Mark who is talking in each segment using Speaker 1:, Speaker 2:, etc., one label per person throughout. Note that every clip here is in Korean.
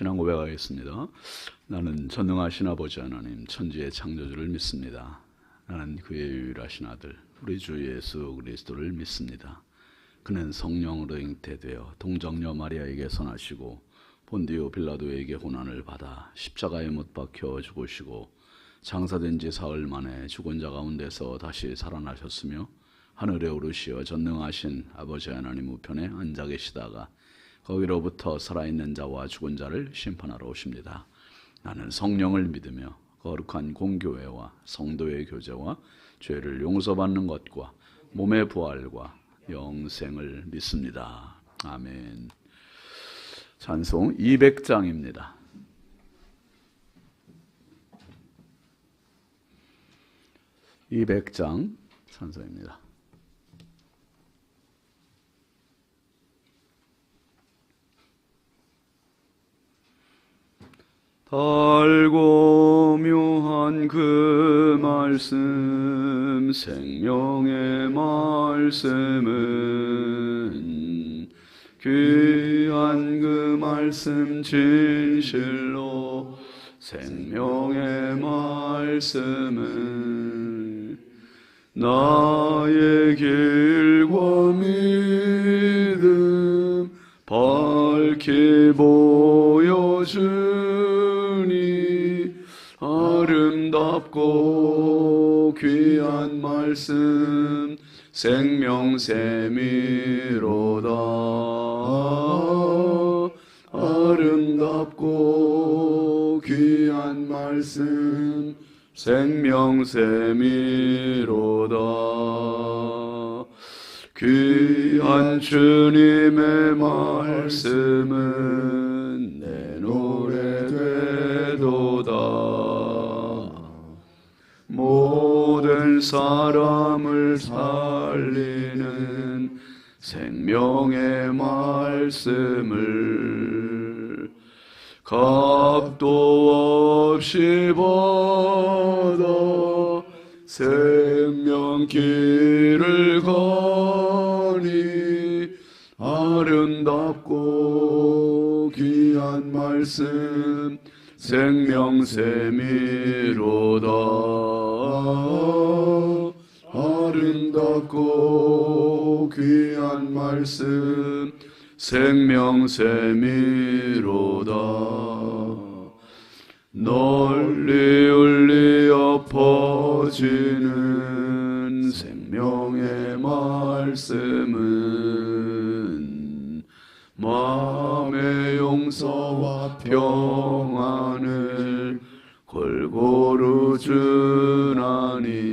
Speaker 1: 신앙 고백하겠습니다. 나는 전능하신 아버지 하나님 천지의 창조주를 믿습니다. 나는 그의 유일하신 아들 우리 주 예수 그리스도를 믿습니다. 그는 성령으로 잉태되어 동정녀 마리아에게 선하시고 본디오 빌라도에게 고난을 받아 십자가에 못 박혀 죽으시고 장사된 지 사흘 만에 죽은 자 가운데서 다시 살아나셨으며 하늘에 오르시어 전능하신 아버지 하나님 우편에 앉아 계시다가 거기로부터 살아있는 자와 죽은 자를 심판하러 오십니다. 나는 성령을 믿으며 거룩한 공교회와 성도의 교제와 죄를 용서받는 것과 몸의 부활과 영생을 믿습니다. 아멘. 찬송 200장입니다. 200장 찬송입니다. 달고 묘한 그 말씀 생명의 말씀은 귀한 그 말씀 진실로 생명의 말씀은 나의 길과 믿음 밝히 보여주니 아름답고 귀한 말씀 생명샘이로다. 아름답고 귀한 말씀 생명샘이로다. 귀한 주님의 말씀은 내 노래 되도다. 모든 사람을 살리는 생명의 말씀을 값도 없이 받아 생명길을 가니 아름답고 귀한 말씀 생명샘이로다. 아름답고 귀한 말씀 생명샘이로다. 널리 울리어 퍼지는 생명의 말씀은 마음의 용서와 평안을 골고루 주나니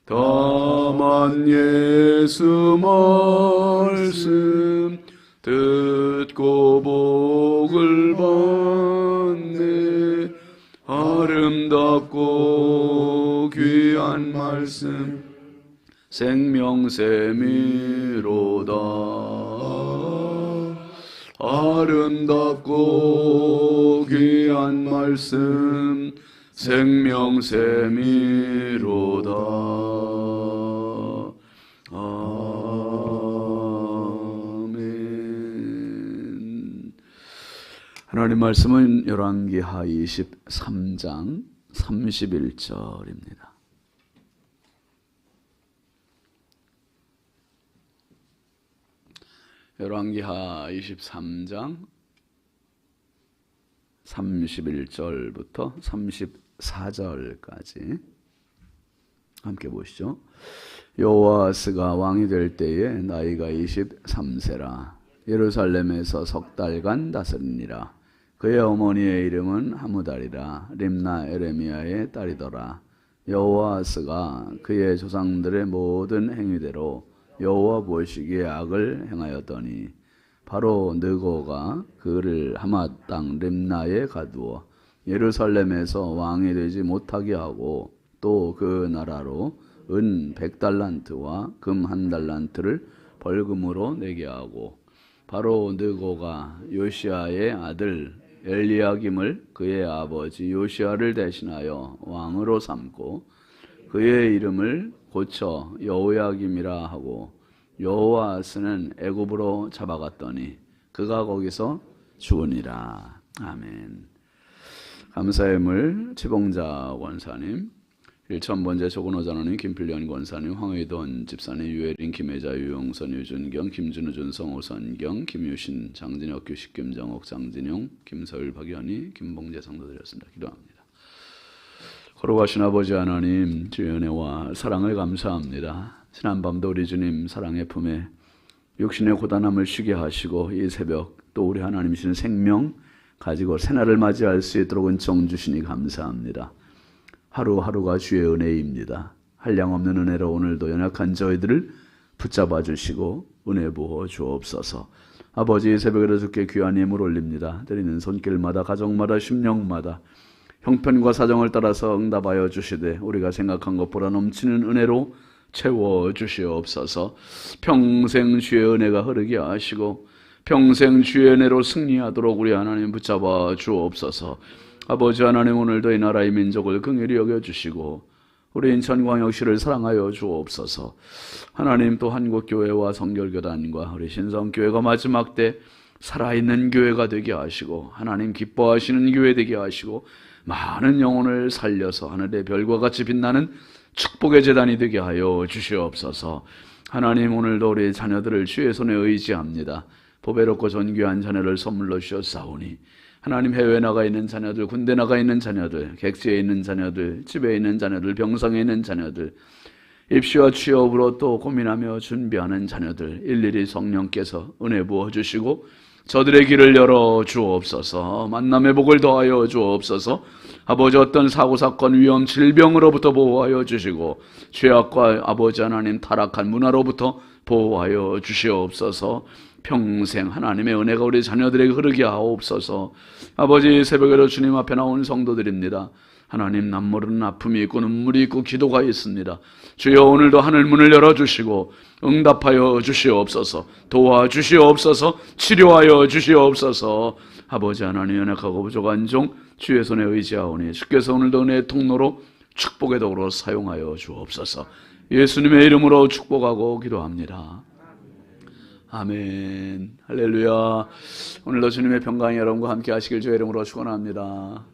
Speaker 1: 다만 예수 말씀 듣고 복을 받네. 아름답고 귀한 말씀 생명샘이로다. 아름답고 귀한 말씀 생명샘이로다. 아멘. 하나님 말씀은 열왕기하 23장 31절입니다. 열왕기하 23장 31절부터 34절까지 함께 보시죠. 여호아스가 왕이 될 때에 나이가 23세라. 예루살렘에서 석 달간 다스리니라. 그의 어머니의 이름은 하무달이라. 림나 에레미야의 딸이더라. 여호아스가 그의 조상들의 모든 행위대로 여호와 보시기에 악을 행하였더니 바로 느고가 그를 하맛 땅 림나에 가두어 예루살렘에서 왕이 되지 못하게 하고 또 그 나라로 은 100달란트와 금 1달란트를 벌금으로 내게 하고 바로 느고가 요시아의 아들 엘리야김을 그의 아버지 요시아를 대신하여 왕으로 삼고 그의 이름을 고쳐 여호야김이라 하고 여호아스는 애굽으로 잡아갔더니 그가 거기서 주으니라. 아멘. 감사의 물 지봉자 원사님, 1,000번째 조근호 전원님, 김필련 권사님, 황의돈 집사님, 유혜린, 김혜자, 유용선, 유준경, 김준우, 준성, 오선경, 김유신, 장진혁, 규식, 김정옥, 장진용, 김서율, 박연희, 김봉재 성도드렸습니다. 기도합니다. 거룩하신 아버지 하나님, 주의 은혜와 사랑을 감사합니다. 지난밤도 우리 주님 사랑의 품에 육신의 고단함을 쉬게 하시고 이 새벽 또 우리 하나님이신 생명 가지고 새날을 맞이할 수 있도록 은총 주시니 감사합니다. 하루하루가 주의 은혜입니다. 한량없는 은혜로 오늘도 연약한 저희들을 붙잡아 주시고 은혜 부어 주옵소서. 아버지, 새벽에도 주께 귀한 예물 올립니다. 드리는 손길마다 가정마다 심령마다 형편과 사정을 따라서 응답하여 주시되 우리가 생각한 것보다 넘치는 은혜로 채워 주시옵소서. 평생 주의 은혜가 흐르게 하시고 평생 주의 은혜로 승리하도록 우리 하나님 붙잡아 주옵소서. 아버지 하나님, 오늘도 이 나라의 민족을 긍휼히 여겨주시고 우리 인천광역시를 사랑하여 주옵소서. 하나님, 또 한국교회와 성결교단과 우리 신성교회가 마지막 때 살아있는 교회가 되게 하시고 하나님 기뻐하시는 교회 되게 하시고 많은 영혼을 살려서 하늘의 별과 같이 빛나는 축복의 재단이 되게 하여 주시옵소서. 하나님, 오늘도 우리 자녀들을 주의 손에 의지합니다. 보배롭고 존귀한 자녀를 선물로 주셨사오니 하나님, 해외에 나가 있는 자녀들, 군대 나가 있는 자녀들, 객지에 있는 자녀들, 집에 있는 자녀들, 병상에 있는 자녀들, 입시와 취업으로 또 고민하며 준비하는 자녀들 일일이 성령께서 은혜 부어주시고 저들의 길을 열어 주옵소서. 만남의 복을 더하여 주옵소서. 아버지, 어떤 사고사건, 위험, 질병으로부터 보호하여 주시고 죄악과 아버지 하나님 타락한 문화로부터 보호하여 주시옵소서. 평생 하나님의 은혜가 우리 자녀들에게 흐르게 하옵소서. 아버지, 새벽에도 주님 앞에 나온 성도들입니다. 하나님, 남모르는 아픔이 있고 눈물이 있고 기도가 있습니다. 주여, 오늘도 하늘 문을 열어주시고 응답하여 주시옵소서. 도와주시옵소서. 치료하여 주시옵소서. 아버지 하나님, 연약하고 부족한 종 주의 손에 의지하오니 주께서 오늘도 은혜의 통로로 축복의 도구로 사용하여 주옵소서. 예수님의 이름으로 축복하고 기도합니다. 아멘. 할렐루야. 오늘도 주님의 평강이 여러분과 함께 하시길 주의 이름으로 축원합니다.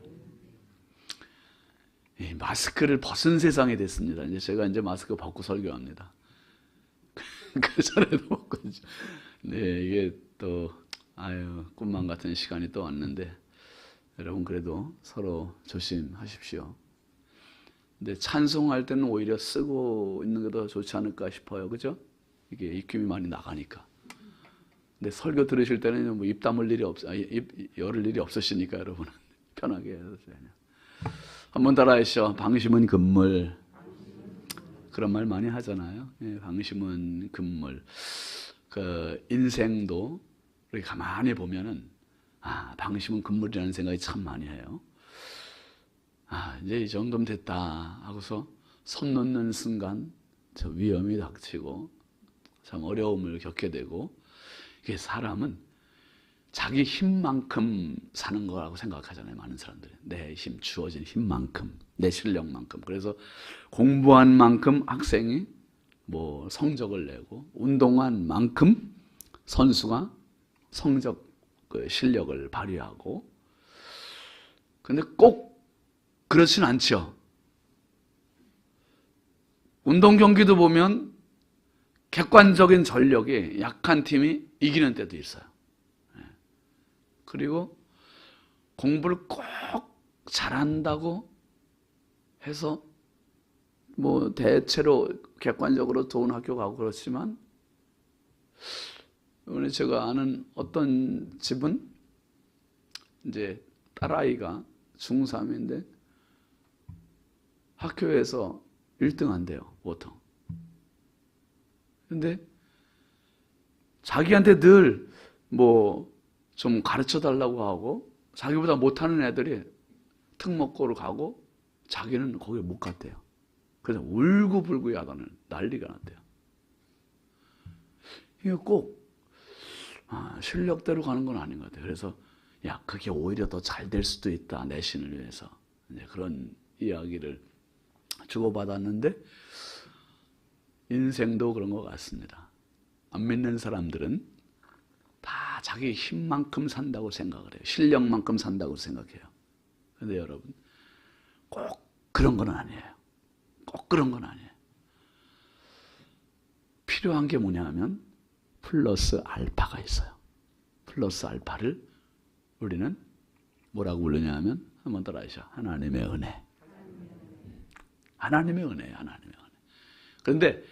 Speaker 1: 마스크를 벗은 세상이 됐습니다. 이제 제가 마스크 벗고 설교합니다. 그 전에도 벗고. 네, 이게 또 꿈만 같은 시간이 또 왔는데 여러분, 그래도 서로 조심하십시오. 근데 찬송할 때는 오히려 쓰고 있는 게 더 좋지 않을까 싶어요. 그죠? 이게 입김이 많이 나가니까. 근데 설교 들으실 때는 입 다물 일이 입 열을 일이 없으시니까 여러분은 편하게 해도 돼요. 한번 따라하시죠. 방심은 금물. 그런 말 많이 하잖아요. 방심은 금물. 그 인생도 우리 가만히 보면은 방심은 금물이라는 생각이 참 많이 해요. 이제 이 정도면 됐다 하고서 손 놓는 순간 저 위험이 닥치고 참 어려움을 겪게 되고, 이게 사람은 자기 힘만큼 사는 거라고 생각하잖아요. 많은 사람들이 내 힘, 주어진 힘만큼, 내 실력만큼. 그래서 공부한 만큼 학생이 성적을 내고, 운동한 만큼 선수가 성적 실력을 발휘하고. 근데 꼭 그렇진 않죠. 운동 경기도 보면 객관적인 전력이 약한 팀이 이기는 때도 있어요. 그리고 공부를 꼭 잘한다고 해서 대체로 객관적으로 좋은 학교 가고 그렇지만, 이번에 제가 아는 어떤 집은 이제 딸아이가 중3인데 학교에서 1등 한대요, 보통. 근데 자기한테 늘 좀 가르쳐 달라고 하고, 자기보다 못하는 애들이 특목고를 가고 자기는 거기 못 갔대요. 그래서 울고불고 야단을 난리가 났대요. 이게 꼭 실력대로 가는 건 아닌 것 같아요. 그래서 그게 오히려 더 잘 될 수도 있다, 내신을 위해서. 이제 그런 이야기를 주고받았는데, 인생도 그런 것 같습니다. 안 믿는 사람들은 다 다 자기 힘만큼 산다고 생각을 해요. 실력만큼 산다고 생각해요. 그런데 여러분, 꼭 그런 건 아니에요. 꼭 그런 건 아니에요. 필요한 게 뭐냐 하면 플러스 알파가 있어요. 플러스 알파를 우리는 뭐라고 부르냐 하면 한번 따라하시죠. 하나님의 은혜. 하나님의 은혜예요. 하나님의 은혜. 그런데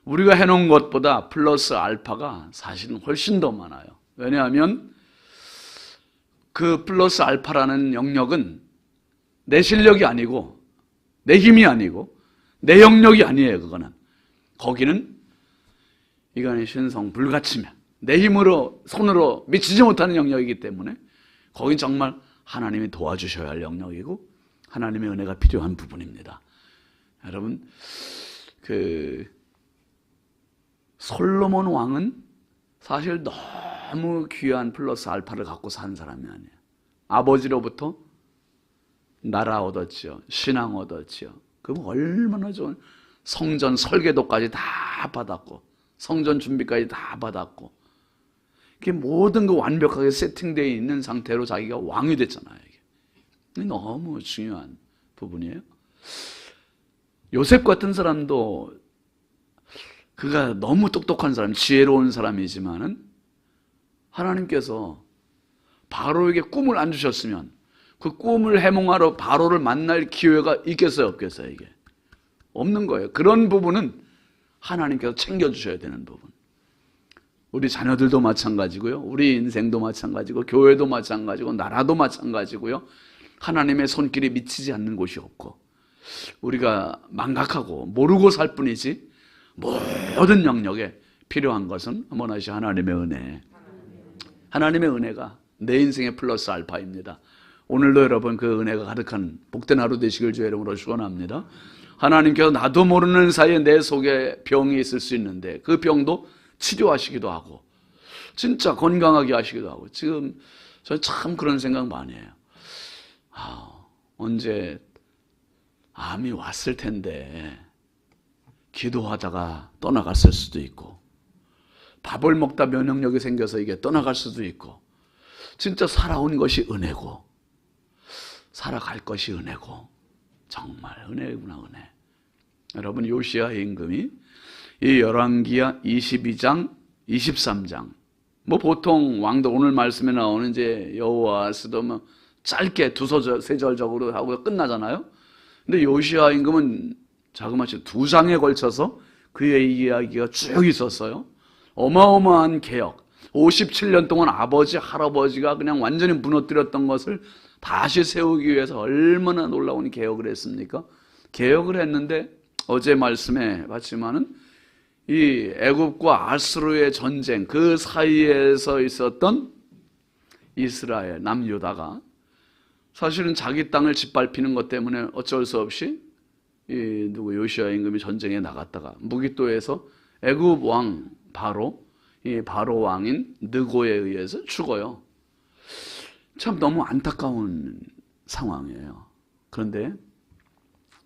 Speaker 1: 우리가 해놓은 것보다 플러스 알파가 사실은 훨씬 더 많아요. 왜냐하면 그 플러스 알파라는 영역은 내 실력이 아니고 내 힘이 아니고 내 영역이 아니에요. 그거는. 거기는 이간의 신성 불가치면 내 힘으로 손으로 미치지 못하는 영역이기 때문에 거긴 정말 하나님이 도와주셔야 할 영역이고 하나님의 은혜가 필요한 부분입니다. 여러분, 솔로몬 왕은 사실 너무 귀한 플러스 알파를 갖고 산 사람이 아니에요. 아버지로부터 나라 얻었지요. 신앙 얻었지요. 그럼 얼마나 좋은 성전 설계도까지 다 받았고 성전 준비까지 다 받았고 이게 모든 거 완벽하게 세팅되어 있는 상태로 자기가 왕이 됐잖아요. 이게 너무 중요한 부분이에요. 요셉 같은 사람도 그가 너무 똑똑한 사람, 지혜로운 사람이지만은 하나님께서 바로에게 꿈을 안 주셨으면 그 꿈을 해몽하러 바로를 만날 기회가 있겠어요, 없겠어요? 이게 없는 거예요. 그런 부분은 하나님께서 챙겨주셔야 되는 부분. 우리 자녀들도 마찬가지고요. 우리 인생도 마찬가지고 교회도 마찬가지고 나라도 마찬가지고요. 하나님의 손길이 미치지 않는 곳이 없고 우리가 망각하고 모르고 살 뿐이지 모든 영역에 필요한 것은 한번 하시 하나님의 은혜. 하나님의 은혜가 내 인생의 플러스 알파입니다. 오늘도 여러분 그 은혜가 가득한 복된 하루 되시길 주의 이름으로 축원합니다. 하나님께서 나도 모르는 사이에 내 속에 병이 있을 수 있는데 그 병도 치료하시기도 하고 진짜 건강하게 하시기도 하고 지금 저는 참 그런 생각 많이 해요. 언제 암이 왔을 텐데 기도하다가 떠나갔을 수도 있고 밥을 먹다 면역력이 생겨서 이게 떠나갈 수도 있고 진짜 살아온 것이 은혜고 살아갈 것이 은혜고 정말 은혜구나 은혜. 여러분 요시야 임금이 이 열왕기하 22장 23장 뭐 보통 왕도 오늘 말씀에 나오는 이제 여호와스도 뭐 짧게 세 절적으로 하고 끝나잖아요. 근데 요시야 임금은 자그마치 2장에 걸쳐서 그의 이야기가 쭉 있었어요. 어마어마한 개혁. 57년 동안 아버지, 할아버지가 그냥 완전히 무너뜨렸던 것을 다시 세우기 위해서 얼마나 놀라운 개혁을 했습니까? 개혁을 했는데 어제 말씀에 봤지만은 이 애굽과 아수르의 전쟁 그 사이에서 있었던 이스라엘, 남유다가 사실은 자기 땅을 짓밟히는 것 때문에 어쩔 수 없이 요시야 임금이 전쟁에 나갔다가 무기또에서 애굽 왕 이 바로 왕인 느고에 의해서 죽어요. 참 너무 안타까운 상황이에요. 그런데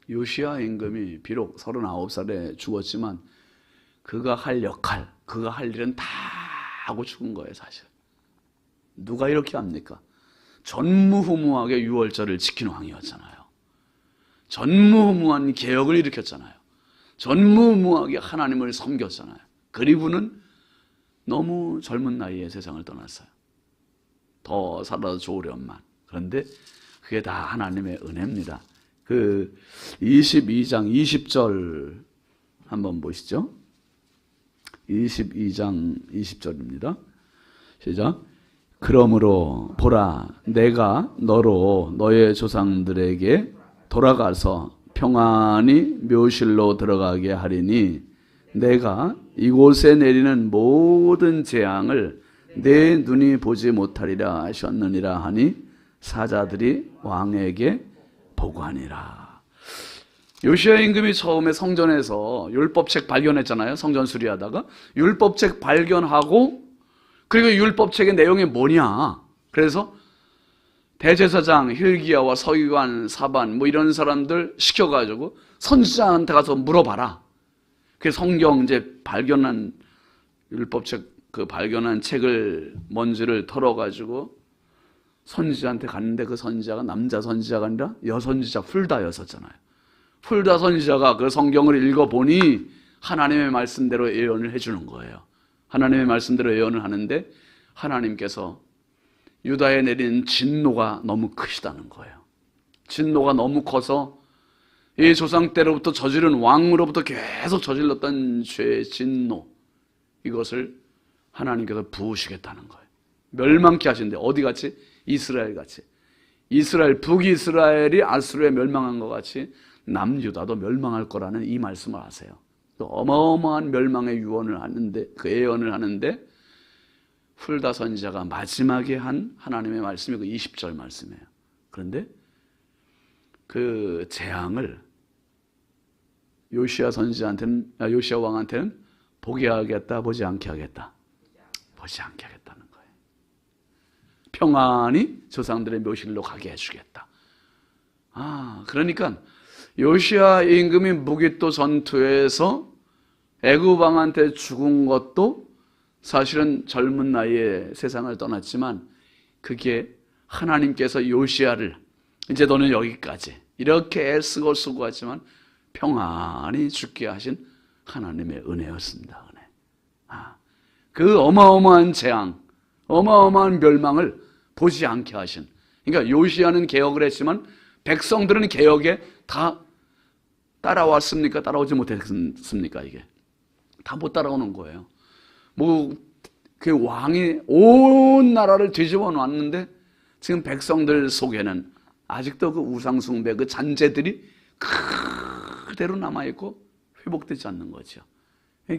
Speaker 1: 요시야 임금이 비록 39살에 죽었지만 그가 할 역할, 그가 할 일은 다 하고 죽은 거예요, 사실. 누가 이렇게 합니까? 전무후무하게 유월절을 지킨 왕이었잖아요. 전무후무한 개혁을 일으켰잖아요. 전무후무하게 하나님을 섬겼잖아요. 그리고는 너무 젊은 나이에 세상을 떠났어요. 더 살아도 좋으련만. 그런데 그게 다 하나님의 은혜입니다. 그 22장 20절 한번 보시죠. 22장 20절입니다. 시작. 그러므로 보라 내가 너로 너의 조상들에게 돌아가서 평안히 묘실로 들어가게 하리니 내가 이곳에 내리는 모든 재앙을 내 눈이 보지 못하리라 하셨느니라 하니 사자들이 왕에게 보고하니라. 요시야 임금이 처음에 성전에서 율법책 발견했잖아요. 성전 수리하다가 율법책 발견하고 그리고 율법책의 내용이 뭐냐. 그래서 대제사장 hil기야와 서기관 사반 뭐 이런 사람들 시켜가지고 선지자한테 가서 물어봐라. 그 성경 이제 발견한 율법책 그 발견한 책을 먼지를 털어가지고 선지자한테 갔는데 그 선지자가 남자 선지자가 아니라 여선지자 훌다였었잖아요. 훌다 선지자가 그 성경을 읽어보니 하나님의 말씀대로 예언을 해주는 거예요. 하나님의 말씀대로 예언을 하는데 하나님께서 유다에 내린 진노가 너무 크시다는 거예요. 진노가 너무 커서 이 조상 때로부터 저지른 왕으로부터 계속 저질렀던 죄의 진노, 이것을 하나님께서 부으시겠다는 거예요. 멸망케 하시는데 어디같이? 이스라엘같이. 이스라엘, 북이스라엘이 아수르에 멸망한 것 같이 남유다도 멸망할 거라는 이 말씀을 하세요. 또 어마어마한 멸망의 유언을 하는데, 그 예언을 하는데 훌다 선지자가 마지막에 한 하나님의 말씀이 그 20절 말씀이에요. 그런데 그 재앙을 요시야 왕한테는 보게 하겠다, 보지 않게 하겠다? 보지 않게 하겠다는 거예요. 평안히 조상들의 묘실로 가게 해주겠다. 그러니까 요시야 임금이 무기또 전투에서 애굽 왕한테 죽은 것도 사실은 젊은 나이에 세상을 떠났지만 그게 하나님께서 요시야를 이제 너는 여기까지 이렇게 애쓰고 수고하지만 평안히 죽게 하신 하나님의 은혜였습니다. 은혜. 그 어마어마한 재앙, 어마어마한 멸망을 보지 않게 하신. 그러니까 요시야는 개혁을 했지만 백성들은 개혁에 다 따라왔습니까? 따라오지 못했습니까? 이게 다 못 따라오는 거예요. 그 왕이 온 나라를 뒤집어 놨는데 지금 백성들 속에는 아직도 그 우상숭배, 그 잔재들이 그대로 남아있고 회복되지 않는 거죠.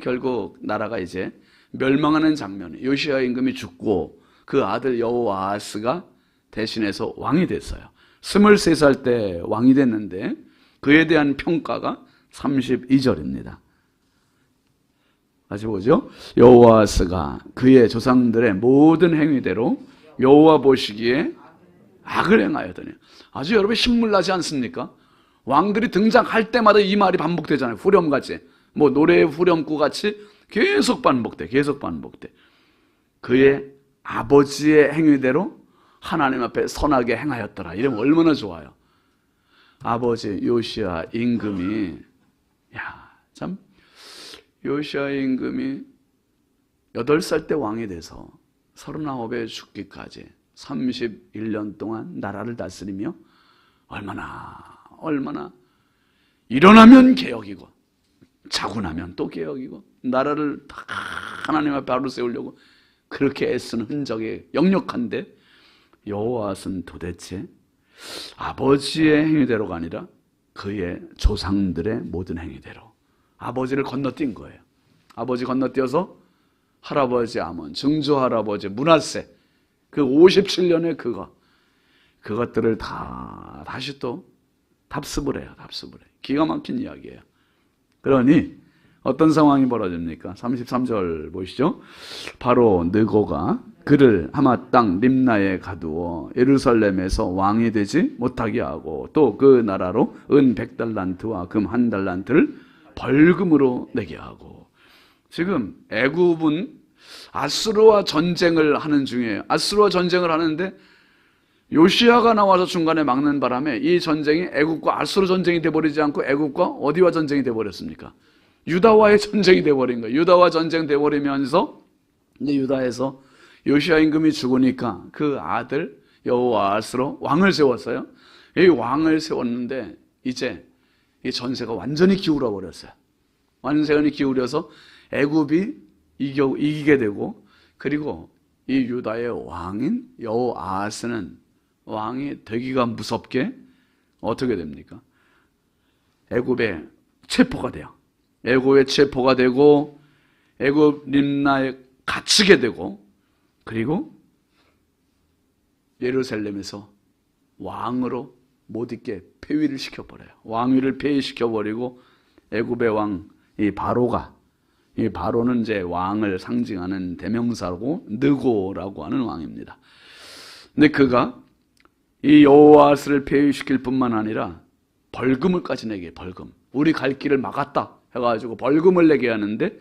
Speaker 1: 결국 나라가 이제 멸망하는 장면이, 요시야 임금이 죽고 그 아들 여호아하스가 대신해서 왕이 됐어요. 23살 때 왕이 됐는데 그에 대한 평가가 32절입니다. 다시 보죠. 여호아하스가 그의 조상들의 모든 행위대로 여호와 보시기에 악을 행하였더니. 아주 여러분 신물나지 않습니까? 왕들이 등장할 때마다 이 말이 반복되잖아요. 후렴같이, 노래의 후렴구 같이 계속 반복돼. 그의 아버지의 행위대로 하나님 앞에 선하게 행하였더라. 이러면 얼마나 좋아요. 아버지 요시야 임금이, 요시야 임금이 8살 때 왕이 돼서 39에 죽기까지 31년 동안 나라를 다스리며 얼마나 일어나면 개혁이고 자고 나면 또 개혁이고 나라를 다 하나님 앞에 바로 세우려고 그렇게 애쓰는 흔적이 역력한데 여호아스는 도대체 아버지의 행위대로가 아니라 그의 조상들의 모든 행위대로 아버지를 건너뛴 거예요. 아버지 건너뛰어서 할아버지 아몬, 증조할아버지 므낫세, 그 57년의 그것들을 다 다시 또 답습을 해요. 기가 막힌 이야기예요. 그러니 어떤 상황이 벌어집니까? 33절 보시죠. 바로 느고가 그를 하마 땅 림나에 가두어 예루살렘에서 왕이 되지 못하게 하고 또 그 나라로 은 100달란트와 금 1달란트를 벌금으로 내게 하고. 지금 애굽은 아수르와 전쟁을 하는 중이에요. 아수르와 전쟁을 하는데 요시야가 나와서 중간에 막는 바람에 이 전쟁이 애굽과 아수르 전쟁이 돼버리지 않고 애굽과 어디와 전쟁이 돼버렸습니까? 유다와의 전쟁이 돼버린 거예요. 유다와 전쟁 돼버리면서 이제 유다에서 요시야 임금이 죽으니까 그 아들 여호아스로 왕을 세웠어요. 이 왕을 세웠는데 이제 이 전세가 완전히 기울어 버렸어요. 완전히 기울여서 애굽이 이기게 되고, 그리고 이 유다의 왕인 여호아스는 왕이 되기가 무섭게 어떻게 됩니까? 애굽에 체포가 돼요. 애굽에 체포가 되고 애굽 림나에 갇히게 되고, 그리고 예루살렘에서 왕으로 못 있게 폐위를 시켜버려요. 왕위를 폐위시켜버리고 애굽의 왕 이 바로는 이제 왕을 상징하는 대명사고 느고라고 하는 왕입니다. 근데 그가 이 여호아스를 폐위시킬 뿐만 아니라 벌금을까지 내게 벌금. 우리 갈 길을 막았다 해가지고 벌금을 내게 하는데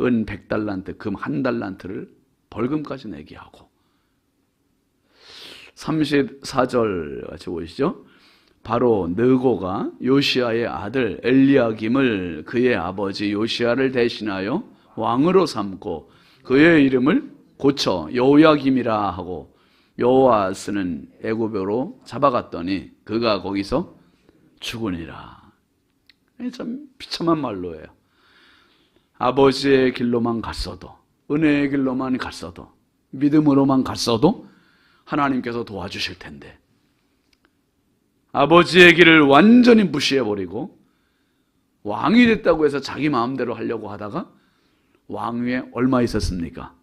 Speaker 1: 은 100달란트, 금 1달란트를 벌금까지 내게 하고 34절 같이 보시죠. 바로 느고가 요시야의 아들 엘리야김을 그의 아버지 요시야를 대신하여 왕으로 삼고 그의 이름을 고쳐 여호야김이라 하고 여호아스는 애굽으로 잡아갔더니 그가 거기서 죽으니라. 참 비참한 말로예요. 아버지의 길로만 갔어도, 은혜의 길로만 갔어도, 믿음으로만 갔어도 하나님께서 도와주실 텐데 아버지의 길을 완전히 무시해버리고 왕이 됐다고 해서 자기 마음대로 하려고 하다가 왕위에 얼마 있었습니까?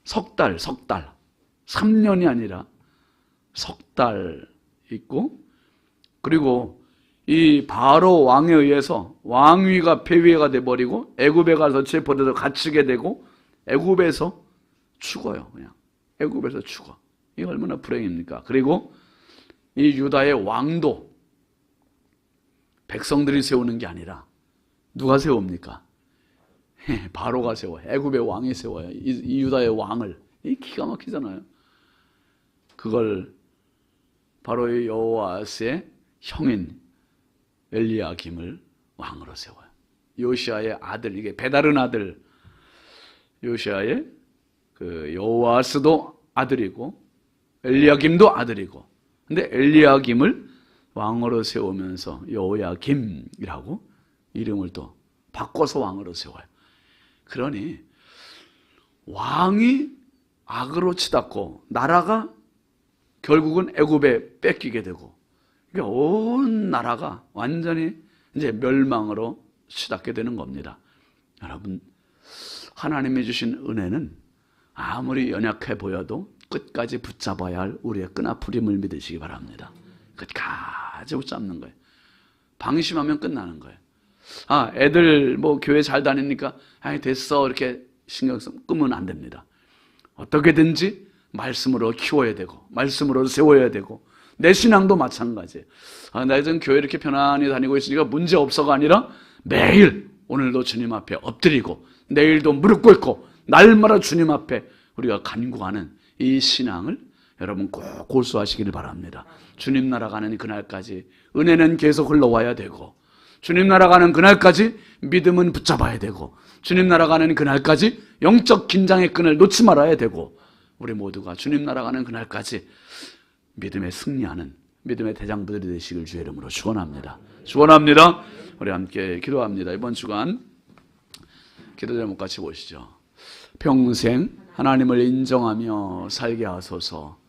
Speaker 1: 석 달, 3년이 아니라 석 달 있고, 그리고 이 바로 왕에 의해서 왕위가 폐위가 돼버리고 애굽에 가서 체포돼서 갇히게 되고 애굽에서 죽어요. 그냥 애굽에서 죽어. 이게 얼마나 불행입니까? 그리고 이 유다의 왕도 백성들이 세우는 게 아니라 누가 세웁니까? 바로가 세워요. 애굽의 왕이 세워요. 이 유다의 왕을. 이 기가 막히잖아요. 그걸 바로 이 여호아스의 형인 엘리야김을 왕으로 세워요. 요시야의 아들, 이게 배다른 아들 요시야의 그 여호아스도 아들이고 엘리야김도 아들이고, 근데 엘리야김을 왕으로 세우면서 여호야김이라고 이름을 또 바꿔서 왕으로 세워요. 그러니 왕이 악으로 치닫고 나라가 결국은 애굽에 뺏기게 되고, 그러니까 온 나라가 완전히 이제 멸망으로 치닫게 되는 겁니다. 여러분, 하나님이 주신 은혜는 아무리 연약해 보여도 끝까지 붙잡아야 할 우리의 끈아풀임을 믿으시기 바랍니다. 끝까지 붙잡는 거예요. 방심하면 끝나는 거예요. 아, 애들 뭐 교회 잘 다니니까 아이 됐어 이렇게 신경 끄면 안 됩니다. 어떻게든지 말씀으로 키워야 되고 말씀으로 세워야 되고, 내 신앙도 마찬가지예요. 아, 나 이제 교회 이렇게 편안히 다니고 있으니까 문제 없어가 아니라 매일 오늘도 주님 앞에 엎드리고 내일도 무릎 꿇고 날마다 주님 앞에 우리가 간구하는 이 신앙을 여러분 꼭 고수하시기를 바랍니다. 주님 나라 가는 그날까지 은혜는 계속 흘러와야 되고, 주님 나라 가는 그날까지 믿음은 붙잡아야 되고, 주님 나라 가는 그날까지 영적 긴장의 끈을 놓지 말아야 되고, 우리 모두가 주님 나라 가는 그날까지 믿음에 승리하는 믿음의 대장부들이 되시길 주의 이름으로 축원합니다. 축원합니다. 우리 함께 기도합니다. 이번 주간 기도 제목 같이 보시죠. 평생 하나님을 인정하며 살게 하소서.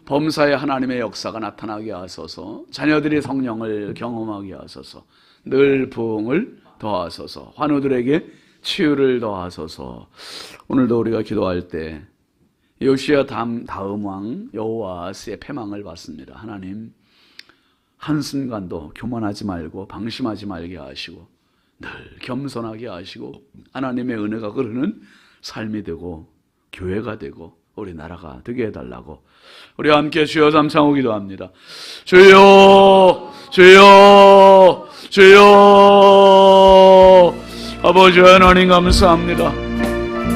Speaker 1: 범사에 하나님의 역사가 나타나게 하소서. 자녀들이 성령을 경험하게 하소서. 늘 부흥을 더하소서. 환우들에게 치유를 더하소서. 오늘도 우리가 기도할 때 요시야 다음 왕 여호아스의 패망을 받습니다. 하나님, 한순간도 교만하지 말고 방심하지 말게 하시고 늘 겸손하게 하시고 하나님의 은혜가 흐르는 삶이 되고 교회가 되고 우리 나라가 되게 해달라고 우리 함께 주여 삼창호 기도합니다. 주여 주여 주여. 아버지 하나님 감사합니다.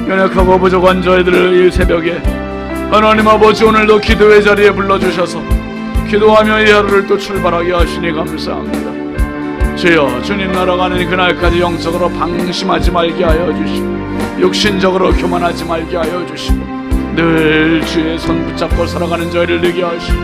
Speaker 1: 연약하고 부족한 저희들을 이 새벽에 하나님 아버지 오늘도 기도의 자리에 불러주셔서 기도하며 이 하루를 또 출발하게 하시니 감사합니다. 주여, 주님 나라가는 그날까지 영적으로 방심하지 말게 하여 주시고 육신적으로 교만하지 말게 하여 주시고 늘 주의 손 붙잡고 살아가는 저희를 되게 하시고